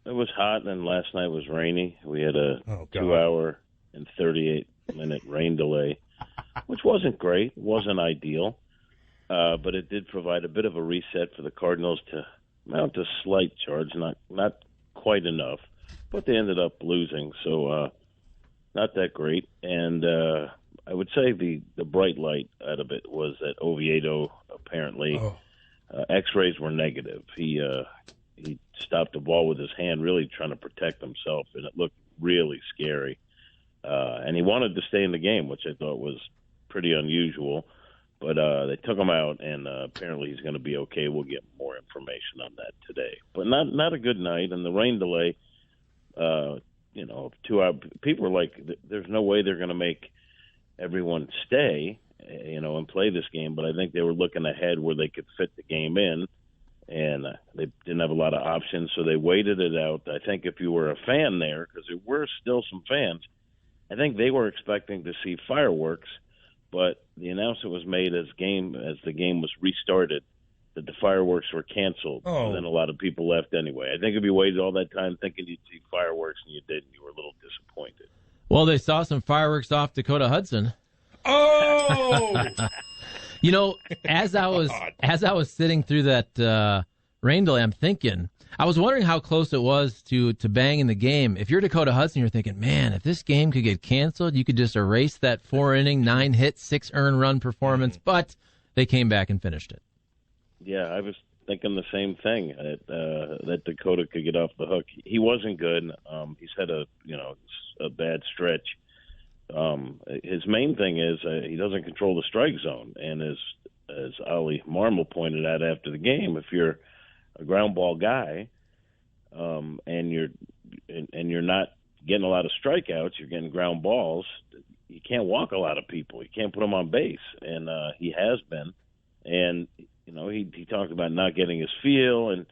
It was hot, and then last night was rainy. We had a 2-hour and 38-minute rain delay, which wasn't great, wasn't ideal, but it did provide a bit of a reset for the Cardinals to mount a slight charge, not quite enough, but they ended up losing, so not that great. And I would say the bright light out of it was that Oviedo apparently X-rays were negative. He stopped the ball with his hand, really trying to protect himself, and it looked really scary. And he wanted to stay in the game, which I thought was pretty unusual. But they took him out, and apparently he's going to be okay. We'll get more information on that today. But not a good night, and the rain delay, 2 hours. People are like, there's no way they're going to make everyone stay, and play this game. But I think they were looking ahead where they could fit the game in, and they didn't have a lot of options, so they waited it out. I think if you were a fan there, because there were still some fans, I think they were expecting to see fireworks, but the announcement was made as the game was restarted that the fireworks were canceled. And then a lot of people left anyway. I think if you waited all that time thinking you'd see fireworks and you didn't, you were a little disappointed. Well, they saw some fireworks off Dakota Hudson. Oh! As I was sitting through that rain delay, I'm thinking, I was wondering how close it was to banging the game. If you're Dakota Hudson, you're thinking, man, if this game could get canceled, you could just erase that 4-inning, 9-hit, 6-earned run performance. But they came back and finished it. Yeah, I was thinking the same thing, that Dakota could get off the hook. He wasn't good. He's had a bad stretch. His main thing is he doesn't control the strike zone, and as Ali Marmol pointed out after the game, if you're a ground ball guy, and you're not getting a lot of strikeouts, you're getting ground balls, you can't walk a lot of people. You can't put them on base, and he has been. And he talked about not getting his feel and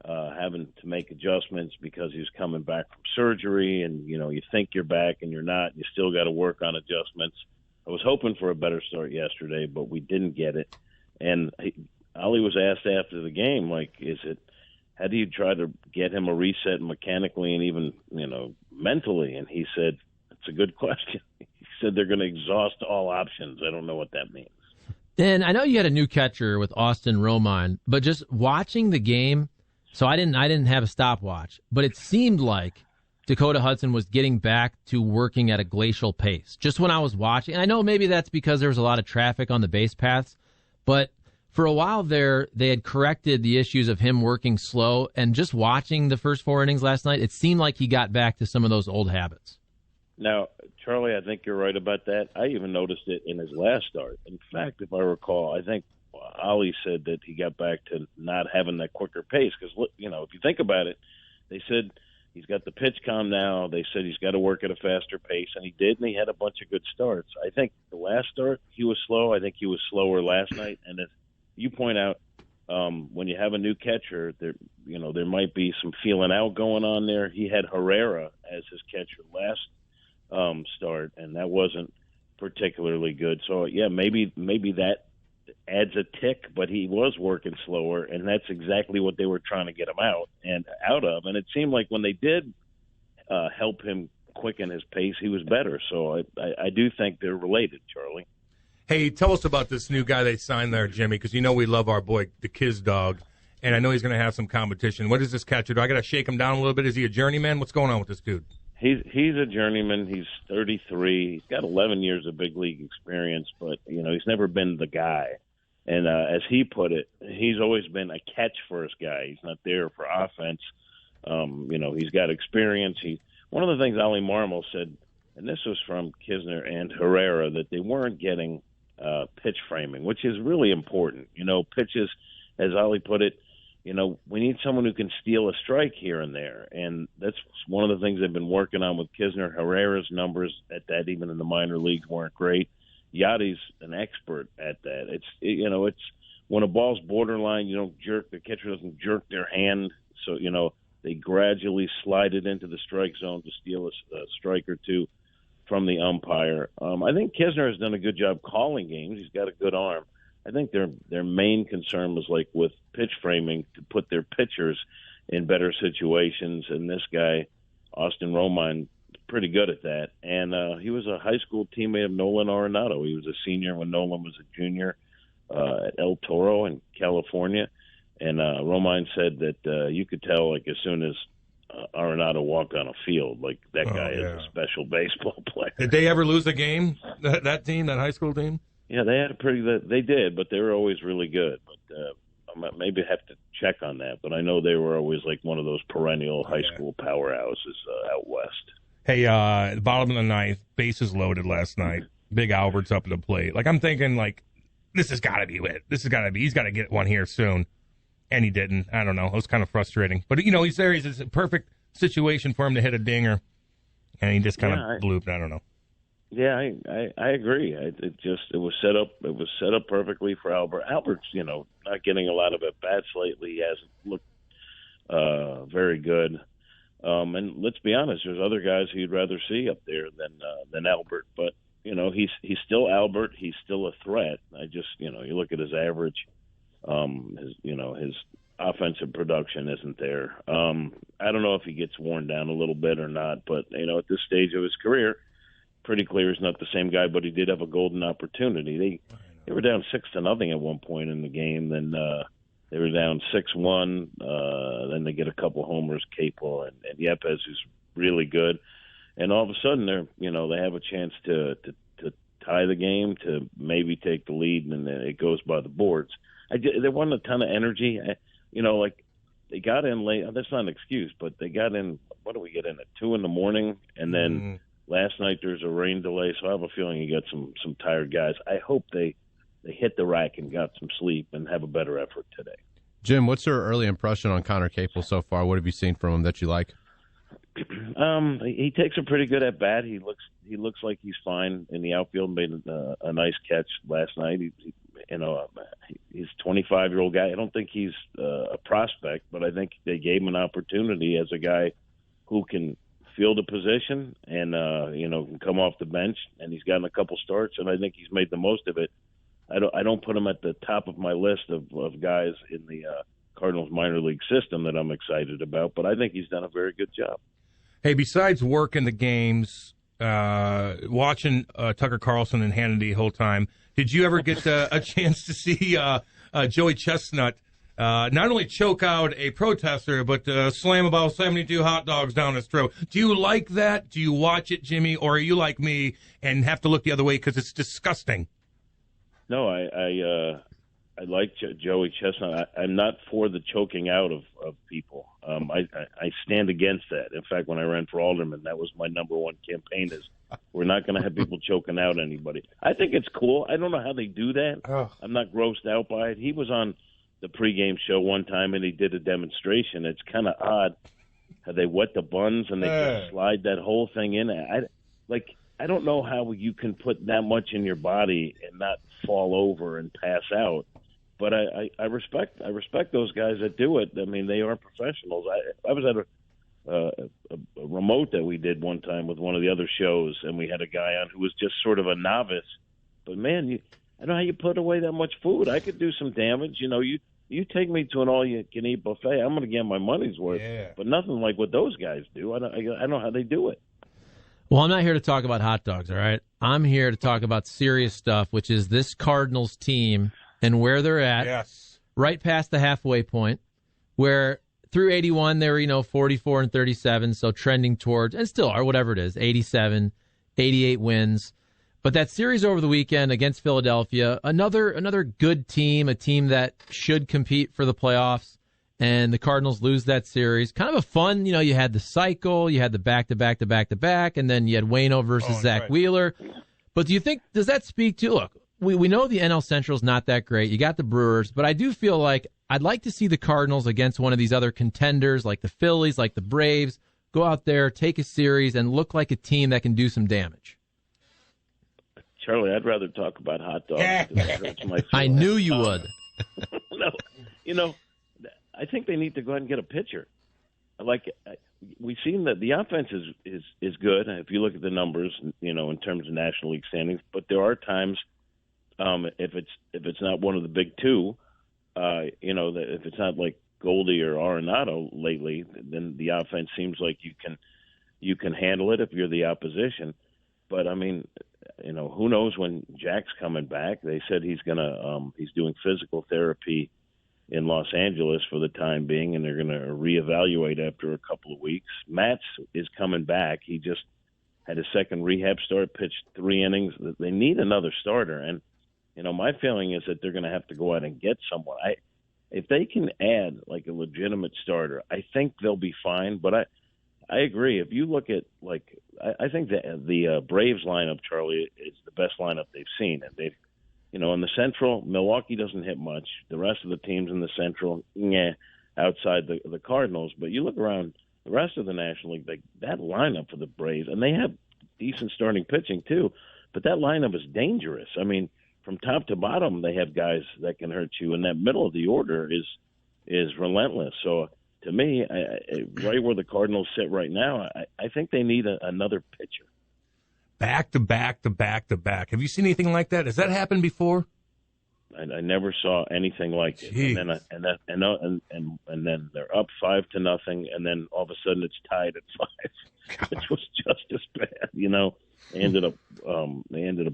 having to make adjustments because he was coming back from surgery, and you think you're back and you're not. You still got to work on adjustments. I was hoping for a better start yesterday, but we didn't get it. And Ali was asked after the game, how do you try to get him a reset mechanically and even mentally? And he said, it's a good question. He said they're going to exhaust all options. I don't know what that means. Dan, I know you had a new catcher with Austin Romine, but just watching the game, so I didn't have a stopwatch, but it seemed like Dakota Hudson was getting back to working at a glacial pace. Just when I was watching, and I know maybe that's because there was a lot of traffic on the base paths, but for a while there, they had corrected the issues of him working slow, and just watching the first 4 innings last night, it seemed like he got back to some of those old habits. Now, Charlie, I think you're right about that. I even noticed it in his last start. In fact, if I recall, I think Ali said that he got back to not having that quicker pace because, if you think about it, they said he's got the pitch calm now. They said he's got to work at a faster pace, and he did, and he had a bunch of good starts. I think the last start, he was slow. I think he was slower last night. And as you point out, when you have a new catcher, there might be some feeling out going on there. He had Herrera as his catcher last start, and that wasn't particularly good. So yeah, maybe that adds a tick, but he was working slower, and that's exactly what they were trying to get him out of. And it seemed like when they did help him quicken his pace, he was better. So I do think they're related, Charlie. Hey, tell us about this new guy they signed there, Jimmy, because we love our boy, the Kiz Dog, and I know he's going to have some competition. What does this catcher do? I got to shake him down a little bit. Is he a journeyman? What's going on with this dude? He's a journeyman. He's 33. He's got 11 years of big league experience, but he's never been the guy. And as he put it, he's always been a catch-first guy. He's not there for offense. He's got experience. One of the things Ali Marmol said, and this was from Kisner and Herrera, that they weren't getting pitch framing, which is really important. Pitches, as Ali put it, we need someone who can steal a strike here and there. And that's one of the things they've been working on with Kisner. Herrera's numbers at that, even in the minor leagues, weren't great. Yachty's an expert at that. It's when a ball's borderline, the catcher doesn't jerk their hand. So, they gradually slide it into the strike zone to steal a strike or two from the umpire. I think Kisner has done a good job calling games. He's got a good arm. I think their main concern was with pitch framing to put their pitchers in better situations. And this guy, Austin Romine, pretty good at that. And he was a high school teammate of Nolan Arenado. He was a senior when Nolan was a junior at El Toro in California. And Romine said that you could tell, like, as soon as Arenado walked on a field, like, that guy is a special baseball player. Did they ever lose a game, that team, that high school team? Yeah, they had they did, but they were always really good. But I maybe have to check on that. But I know they were always like one of those perennial high school powerhouses out west. Hey, the bottom of the ninth, bases loaded last night. Big Albert's up at the plate. Like, I'm thinking, like, this has got to be it. This has got to be. He's got to get one here soon. And he didn't. I don't know. It was kind of frustrating. But, you know, he's there. It's a perfect situation for him to hit a dinger. And he just kind of blooped. I don't know. Yeah, I agree. It was set up. It was set up perfectly for Albert. Albert's, you know, not getting a lot of at bats lately. He hasn't looked very good. And let's be honest, there's other guys who you'd rather see up there than Albert. But you know, he's still Albert. He's still a threat. You look at his average. His offensive production isn't there. I don't know if he gets worn down a little bit or not. But you know, at this stage of his career, pretty clear he's not the same guy, but he did have a golden opportunity. They were down 6-0 at one point in the game. Then they were down 6-1. Then they get a couple homers, Capel and Yepes, who's really good. And all of a sudden, they have a chance to tie the game, to maybe take the lead, and then it goes by the boards. There wasn't a ton of energy. They got in late. That's not an excuse, but they got in. What do we get in at 2 a.m? And then. Last night there's a rain delay, so I have a feeling you got some tired guys. I hope they hit the rack and got some sleep and have a better effort today. Jim, what's your early impression on Connor Capel so far? What have you seen from him that you like? He takes a pretty good at bat. He looks like he's fine in the outfield. Made a nice catch last night. He's a 25-year-old guy. I don't think he's a prospect, but I think they gave him an opportunity as a guy who can field a position and can come off the bench, and he's gotten a couple starts, and I think he's made the most of it. I don't put him at the top of my list of guys in the Cardinals minor league system that I'm excited about, but I think he's done a very good job. Hey, besides working the games, watching Tucker Carlson and Hannity the whole time, did you ever get a chance to see Joey Chestnut not only choke out a protester, but slam about 72 hot dogs down his throat? Do you like that? Do you watch it, Jimmy, or are you like me and have to look the other way because it's disgusting? No, I like Joey Chestnut. I'm not for the choking out of people. I stand against that. In fact, when I ran for alderman, that was my number one campaign is we're not going to have people choking out anybody. I think it's cool. I don't know how they do that. Oh. I'm not grossed out by it. He was on the pregame show one time and he did a demonstration. It's kind of odd how they wet the buns and they just slide that whole thing in. I don't know how you can put that much in your body and not fall over and pass out. But I respect those guys that do it. I mean, they are professionals. I was at a remote that we did one time with one of the other shows, and we had a guy on who was just sort of a novice. But man, I don't know how you put away that much food. I could do some damage. You take me to an all-you-can-eat buffet, I'm going to get my money's worth. Yeah. But nothing like what those guys do. I don't know how they do it. Well, I'm not here to talk about hot dogs, all right? I'm here to talk about serious stuff, which is this Cardinals team and where they're at, right past the halfway point, where through 81 they were, 44-37, so trending towards, and still are, whatever it is, 87, 88 wins. But that series over the weekend against Philadelphia, another good team, a team that should compete for the playoffs, and the Cardinals lose that series. Kind of a fun, you had the cycle, you had the back-to-back, and then you had Waino versus Zach Wheeler. But does that speak to, look, we know the NL Central's not that great. You got the Brewers, but I do feel like I'd like to see the Cardinals against one of these other contenders like the Phillies, like the Braves, go out there, take a series, and look like a team that can do some damage. Charlie, I'd rather talk about hot dogs. I knew you would. No, I think they need to go ahead and get a pitcher. We've seen that the offense is good if you look at the numbers, in terms of National League standings. But there are times, if it's not one of the big two, if it's not like Goldie or Arenado lately, then the offense seems like you can handle it if you're the opposition. But I mean, who knows when Jack's coming back? They said he's doing physical therapy in Los Angeles for the time being, and they're going to reevaluate after a couple of weeks. Matz is coming back. He just had a second rehab start, pitched 3 innings. They need another starter, and my feeling is that they're going to have to go out and get someone. If they can add like a legitimate starter, I think they'll be fine. But I agree. If you look at I think that the Braves lineup, Charlie, is the best lineup they've seen, and they've in the Central, Milwaukee doesn't hit much. The rest of the teams in the Central, outside the Cardinals. But you look around the rest of the National League, that lineup for the Braves, and they have decent starting pitching too, but that lineup is dangerous. I mean, from top to bottom, they have guys that can hurt you, and that middle of the order is relentless. So to me, right where the Cardinals sit right now, I think they need another pitcher. Back to back to back to back. Have you seen anything like that? Has that happened before? I never saw anything like it. And then they're up 5-0, and then all of a sudden it's tied at 5, which was just as bad. They ended up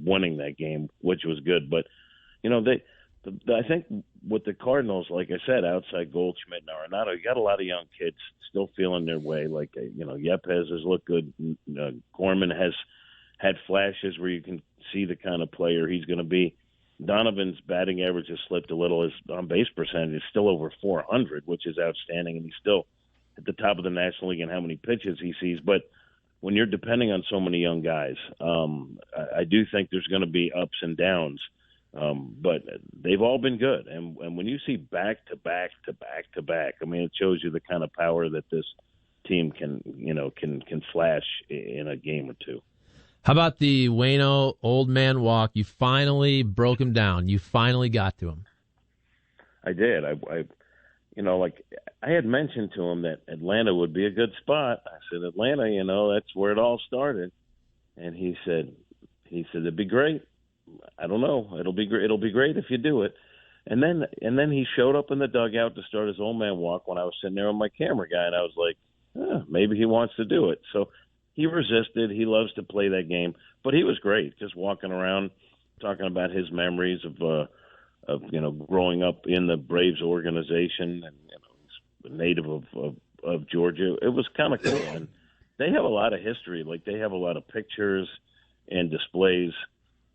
winning that game, which was good. But I think with the Cardinals, like I said, outside Goldschmidt and Arenado, you got a lot of young kids still feeling their way. Like Yepez has looked good. Gorman has had flashes where you can see the kind of player he's going to be. Donovan's batting average has slipped a little. His on-base percentage is still over 400, which is outstanding, and he's still at the top of the National League in how many pitches he sees. But when you're depending on so many young guys, I do think there's going to be ups and downs. But they've all been good, and when you see back to back to back to back, I mean, it shows you the kind of power that this team can flash in a game or two. How about the Waino old man walk? You finally broke him down. You finally got to him. I did. I had mentioned to him that Atlanta would be a good spot. I said, Atlanta, that's where it all started. And he said, it'd be great. I don't know. It'll be great. It'll be great if you do it. And then he showed up in the dugout to start his old man walk when I was sitting there with my camera guy, and I was like, maybe he wants to do it. So he resisted. He loves to play that game, but he was great, just walking around, talking about his memories of growing up in the Braves organization, and he's a native of Georgia. It was kind of cool, and they have a lot of history. Like, they have a lot of pictures and displays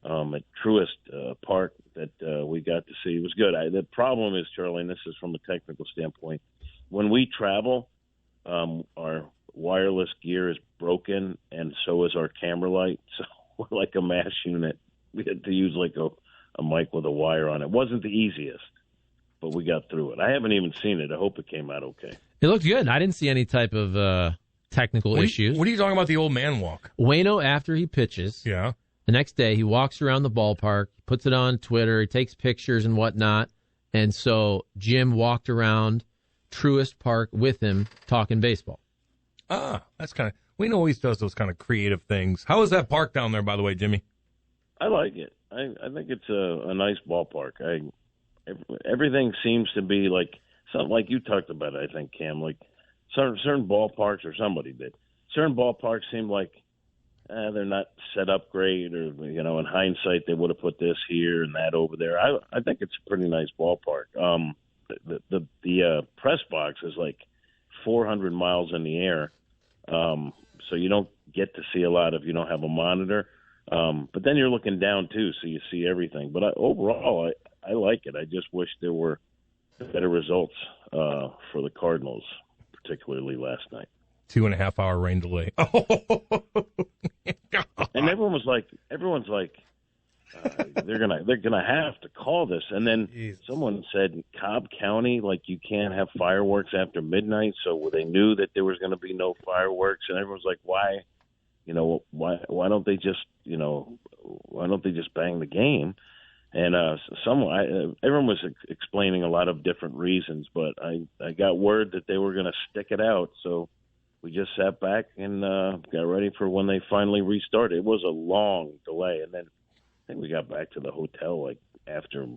at Truist Park that we got to see. It was good. The problem is, Charlie, and this is from a technical standpoint, when we travel, our wireless gear is broken, and so is our camera light. So we're like a mash unit. We had to use like a mic with a wire on it. It wasn't the easiest, but we got through it. I haven't even seen it. I hope it came out okay. It looked good. I didn't see any type of technical issues. What are you talking about, the old man walk? Waino, after he pitches, the next day he walks around the ballpark, puts it on Twitter, he takes pictures and whatnot. And so Jim walked around Truist Park with him talking baseball. That's kind of, Waino always does those kind of creative things. How is that park down there, by the way, Jimmy? I like it. I think it's a nice ballpark. Everything seems to be like something like you talked about, I think, Cam, like certain ballparks, or somebody did. Certain ballparks seem like they're not set up great, or, in hindsight, they would have put this here and that over there. I think it's a pretty nice ballpark. The press box is like 400 miles in the air, so you don't get to see a lot if you don't have a monitor. But then you're looking down too, so you see everything. But overall, I like it. I just wish there were better results for the Cardinals, particularly last night. 2.5 hour rain delay. And everyone's like, they're gonna have to call this. And then someone said Cobb County, like, you can't have fireworks after midnight, so they knew that there was going to be no fireworks. And everyone's like, why don't they just bang the game? And everyone was explaining a lot of different reasons, but I got word that they were going to stick it out, so we just sat back and got ready for when they finally restarted. It was a long delay, and then I think we got back to the hotel like after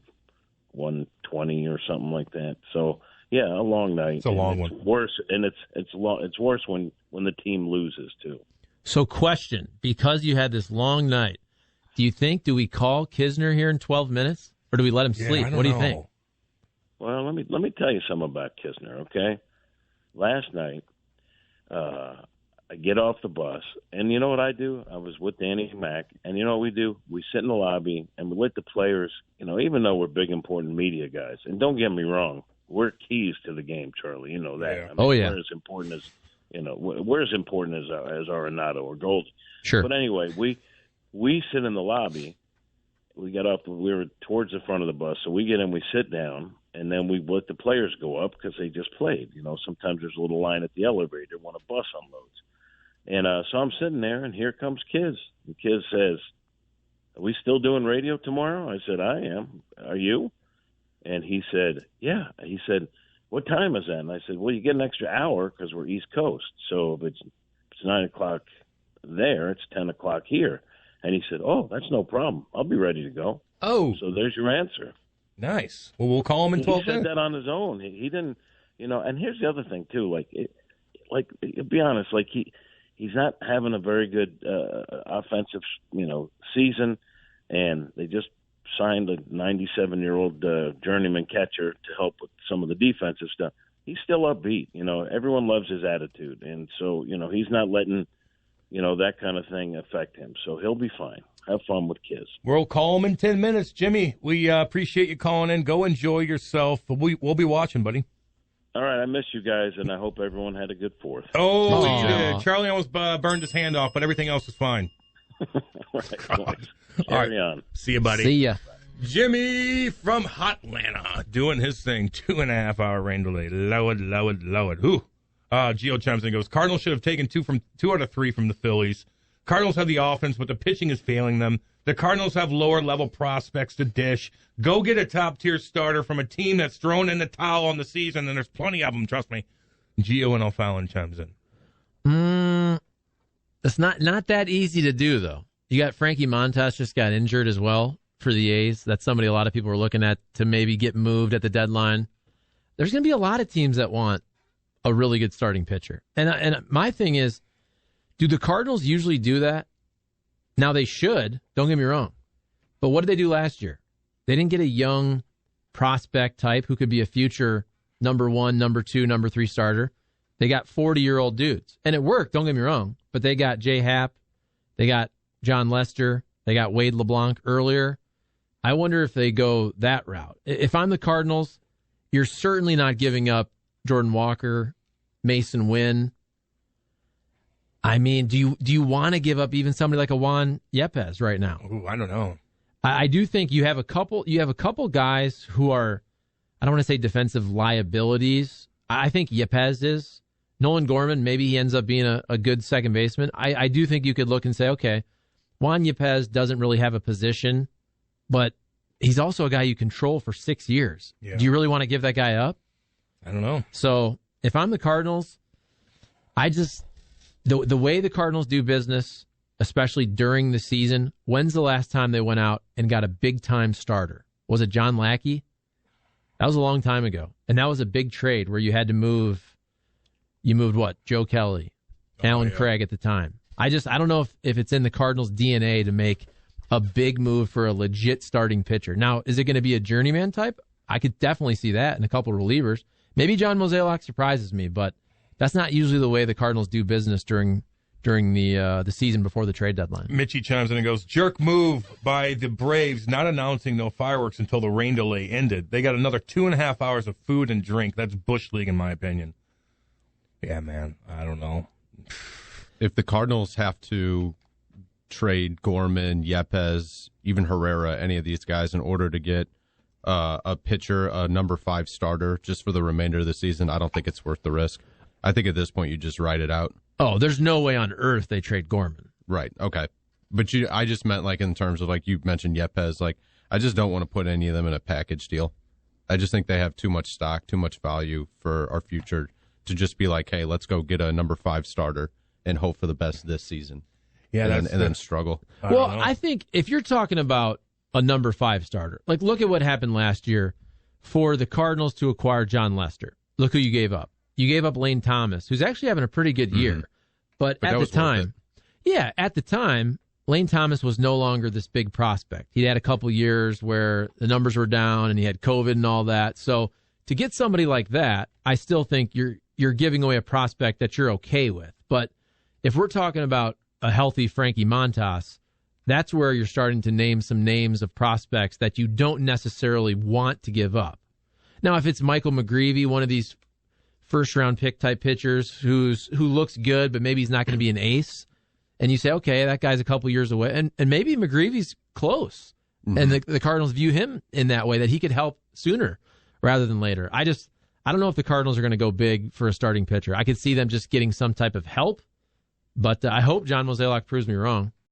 1:20 or something like that. So Yeah, a long night. It's a long one. Worse, and it's worse when the team loses too. So, question: because you had this long night, do we call Kisner here in 12 minutes, or do we let him sleep? What do you think? Well, let me tell you something about Kisner. Okay, last night, I get off the bus, and you know what I do? I was with Danny Mack, and you know what we do? We sit in the lobby, and we let the players, even though we're big, important media guys, and don't get me wrong, we're keys to the game, Charlie. You know that. Yeah. We're as important as we're as important as Arenado or Goldie. Sure. But anyway, we sit in the lobby. We were towards the front of the bus, so we get in, we sit down, and then we let the players go up because they just played. Sometimes there's a little line at the elevator when a bus unloads. And so I'm sitting there, and here comes Kiz. And Kiz says, "Are we still doing radio tomorrow?" I said, "I am. Are you?" And he said, "Yeah." He said, "What time is that?" And I said, "Well, you get an extra hour because we're East Coast. So if it's 9 o'clock there, it's 10 o'clock here." And he said, "Oh, that's no problem. I'll be ready to go." Oh. So there's your answer. Nice. Well, we'll call him in 12 minutes. He said minutes. that on his own. He didn't, and here's the other thing, too. To be honest, he's not having a very good offensive, season, and they just signed a 97-year-old journeyman catcher to help with some of the defensive stuff. He's still upbeat. Everyone loves his attitude, and so he's not letting that kind of thing affect him. So he'll be fine. Have fun with Kiz. We'll call him in 10 minutes, Jimmy. We appreciate you calling in. Go enjoy yourself. We'll be watching, buddy. All right, I miss you guys, and I hope everyone had a good 4th. Oh, he did. Charlie almost burned his hand off, but everything else is fine. Right. Carry on. See you, buddy. See ya. Jimmy from Hotlanta doing his thing. 2.5-hour rain delay. Lord. Whew. Gio chimes in and goes, Cardinals should have taken 2 out of 3 from the Phillies. Cardinals have the offense, but the pitching is failing them. The Cardinals have lower-level prospects to dish. Go get a top-tier starter from a team that's thrown in the towel on the season, and there's plenty of them, trust me. Gio and O'Fallon chimes in. It's not that easy to do, though. You got Frankie Montas just got injured as well for the A's. That's somebody a lot of people are looking at to maybe get moved at the deadline. There's going to be a lot of teams that want a really good starting pitcher. And my thing is, do the Cardinals usually do that? Now, they should. Don't get me wrong. But what did they do last year? They didn't get a young prospect type who could be a future number 1, number 2, number 3 starter. They got 40-year-old dudes. And it worked, don't get me wrong. But they got Jay Happ. They got John Lester. They got Wade LeBlanc earlier. I wonder if they go that route. If I'm the Cardinals, you're certainly not giving up Jordan Walker, Mason Wynn. I mean, do you want to give up even somebody like a Juan Yepez right now? Ooh, I don't know. I do think you have a couple guys who are, I don't want to say defensive liabilities. I think Yepez is. Nolan Gorman, maybe he ends up being a good second baseman. I do think you could look and say, okay, Juan Yepez doesn't really have a position, but he's also a guy you control for 6 years. Yeah. Do you really want to give that guy up? I don't know. So if I'm the Cardinals, the way the Cardinals do business, especially during the season, when's the last time they went out and got a big-time starter? Was it John Lackey? That was a long time ago. And that was a big trade where you had to move. You moved what? Joe Kelly, Alan Craig at the time. I don't know if it's in the Cardinals' DNA to make a big move for a legit starting pitcher. Now, is it going to be a journeyman type? I could definitely see that in a couple of relievers. Maybe John Mozeliak surprises me, but that's not usually the way the Cardinals do business during the season before the trade deadline. Mitchie chimes in and goes, jerk move by the Braves not announcing no fireworks until the rain delay ended. They got another 2.5 hours of food and drink. That's Bush League in my opinion. Yeah, man. I don't know. If the Cardinals have to trade Gorman, Yepez, even Herrera, any of these guys in order to get a pitcher, a number 5 starter, just for the remainder of the season, I don't think it's worth the risk. I think at this point you just ride it out. Oh, there's no way on earth they trade Gorman. Right, okay. But I just meant like in terms of like you mentioned Yepez, like I just don't want to put any of them in a package deal. I just think they have too much stock, too much value for our future to just be like, hey, let's go get a number 5 starter and hope for the best this season. Yeah, and then struggle. I think if you're talking about a number 5 starter, like look at what happened last year for the Cardinals to acquire John Lester. Look who you gave up. You gave up Lane Thomas, who's actually having a pretty good year. But at the time, Lane Thomas was no longer this big prospect. He'd had a couple years where the numbers were down and he had COVID and all that. So to get somebody like that, I still think you're giving away a prospect that you're okay with. But if we're talking about a healthy Frankie Montas, that's where you're starting to name some names of prospects that you don't necessarily want to give up. Now, if it's Michael McGreevy, one of these first-round pick type pitchers who looks good, but maybe he's not going to be an ace, and you say, okay, that guy's a couple years away, and maybe McGreevy's close, and the Cardinals view him in that way, that he could help sooner rather than later. I don't know if the Cardinals are going to go big for a starting pitcher. I could see them just getting some type of help, but I hope John Mozeliak proves me wrong.